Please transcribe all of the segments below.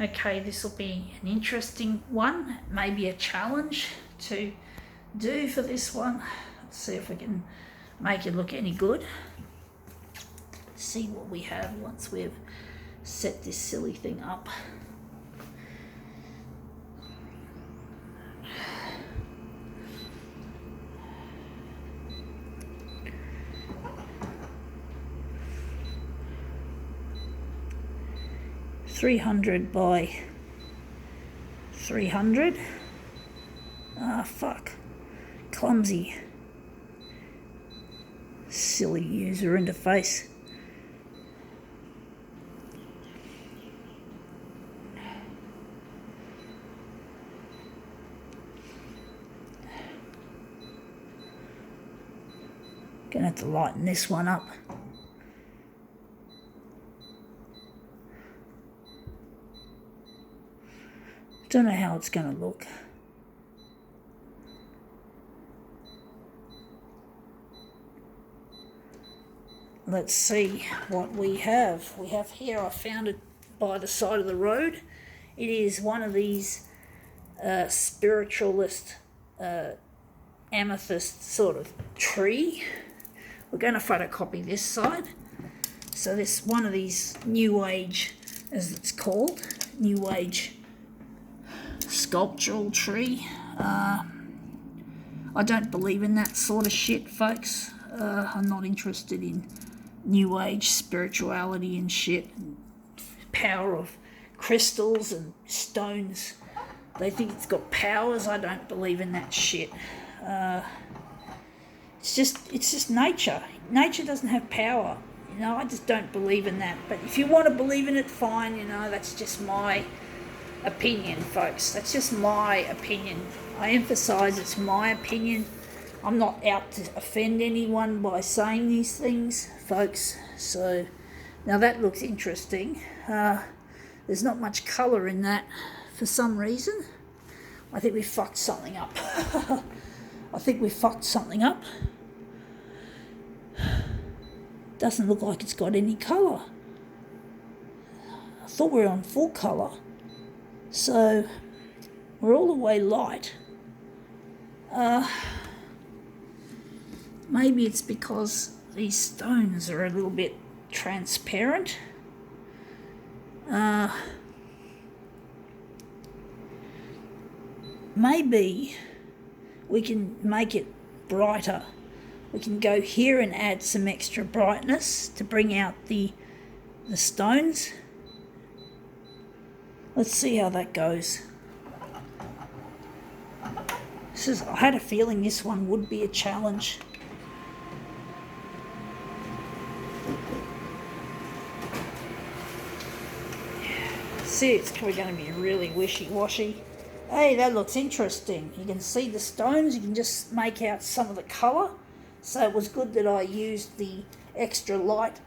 Okay, this will be an interesting one, maybe a challenge to do for this one. Let's see if we can make it look any good. See what we have once we've set this silly thing up. $300 by 300. Fuck. Clumsy. Silly user interface. Gonna have to lighten this one up. Don't know how it's going to look. Let's see what we have. We have here, I found it by the side of the road. It is one of these spiritualist amethyst sort of tree. We're going to photocopy this side. So this one of these New Age, as it's called, New Age sculptural tree. I don't believe in that sort of shit, folks. I'm not interested in New Age spirituality and shit, and power of crystals and stones. They think it's got powers. I don't believe in that shit. It's just nature. Nature doesn't have power. I just don't believe in that. But if you want to believe in it, fine. That's just my opinion, folks. That's just my opinion. I emphasize it's my opinion. I'm not out to offend anyone by saying these things, folks. So now that looks interesting. There's not much colour in that for some reason. I think we fucked something up. Doesn't look like it's got any colour. I thought we were on full colour. So we're all the way light. Maybe it's because these stones are a little bit transparent. Maybe we can make it brighter. We can go here and add some extra brightness to bring out the stones. Let's see how that goes. I had a feeling this one would be a challenge. See, it's probably going to be really wishy-washy. Hey, that looks interesting. You can see the stones. You can just make out some of the colour. So it was good that I used the extra light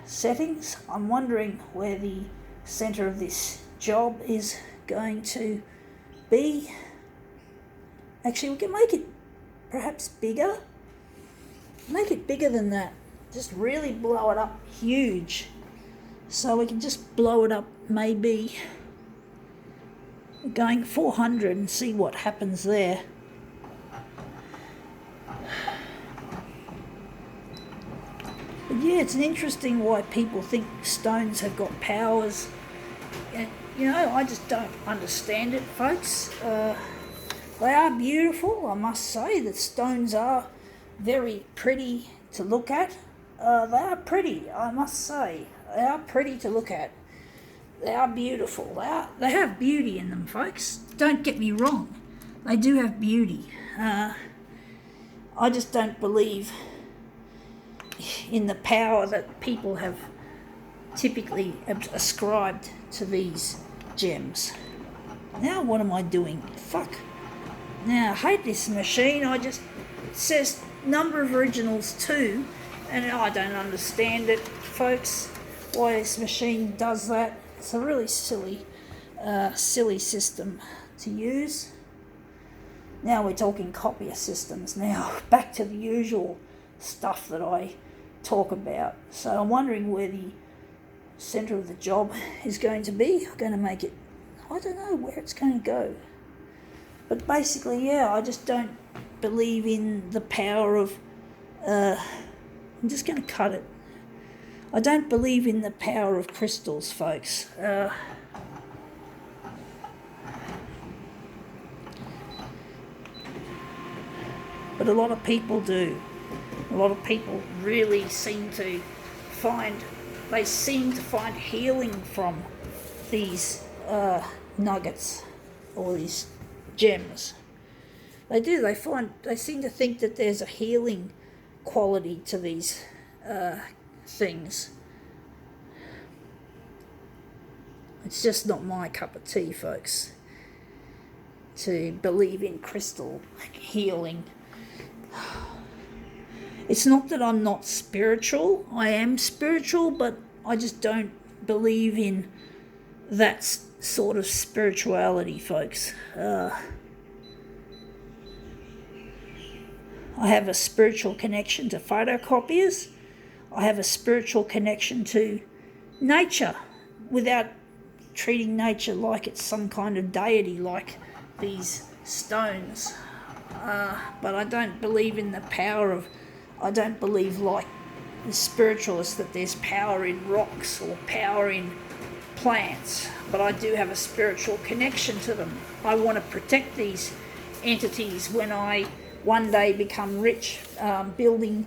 settings. I'm wondering where the centre of this job is going to be. Actually, we can make it perhaps bigger. Make it bigger than that. Just really blow it up huge. So we can just blow it up maybe going 400 and see what happens there. But yeah, it's interesting why people think stones have got powers. And, I just don't understand it, folks. They are beautiful, I must say. The stones are very pretty to look at. They are pretty, I must say. They are pretty to look at. They are beautiful. They have beauty in them, folks. Don't get me wrong. They do have beauty. I just don't believe in the power that people have typically ascribed to these gems. Now what am I doing? Fuck. Now I hate this machine. It says number of originals 2, and I don't understand it, folks, why this machine does that. It's a really silly system to use. Now we're talking copier systems now. Back to the usual stuff that I talk about. So I'm wondering where the centre of the job is going to be. I'm going to make it, I don't know where it's going to go. But basically, yeah, I just don't believe in the power of, I'm just going to cut it. I don't believe in the power of crystals, folks. But a lot of people do. A lot of people really seem to find healing from these nuggets or these gems. They do. They seem to think that there's a healing quality to these things. It's just not my cup of tea, folks, to believe in crystal healing. It's not that I'm not spiritual. I am spiritual, but I just don't believe in that sort of spirituality, folks. I have a spiritual connection to photocopiers. I have a spiritual connection to nature without treating nature like it's some kind of deity like these stones. But I don't believe in the power of, I don't believe like the spiritualists that there's power in rocks or power in plants, but I do have a spiritual connection to them. I want to protect these entities when I one day become rich, building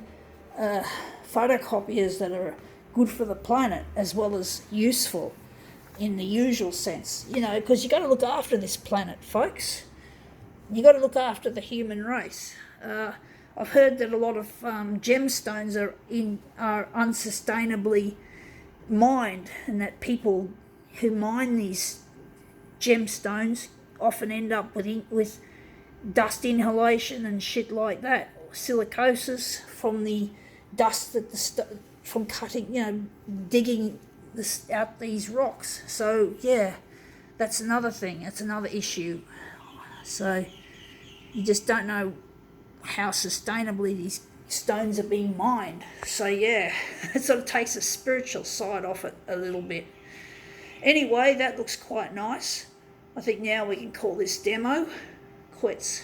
photocopiers that are good for the planet as well as useful in the usual sense, because you've got to look after this planet, folks. You've got to look after the human race. I've heard that a lot of gemstones are unsustainably mined, and that people who mine these gemstones often end up with dust inhalation and shit like that, silicosis from the dust that from cutting, digging out these rocks. So yeah, that's another thing. That's another issue. So you just don't know how sustainably these stones are being mined. So yeah, it sort of takes the spiritual side off it a little bit. Anyway, that looks quite nice. I think now we can call this demo quits.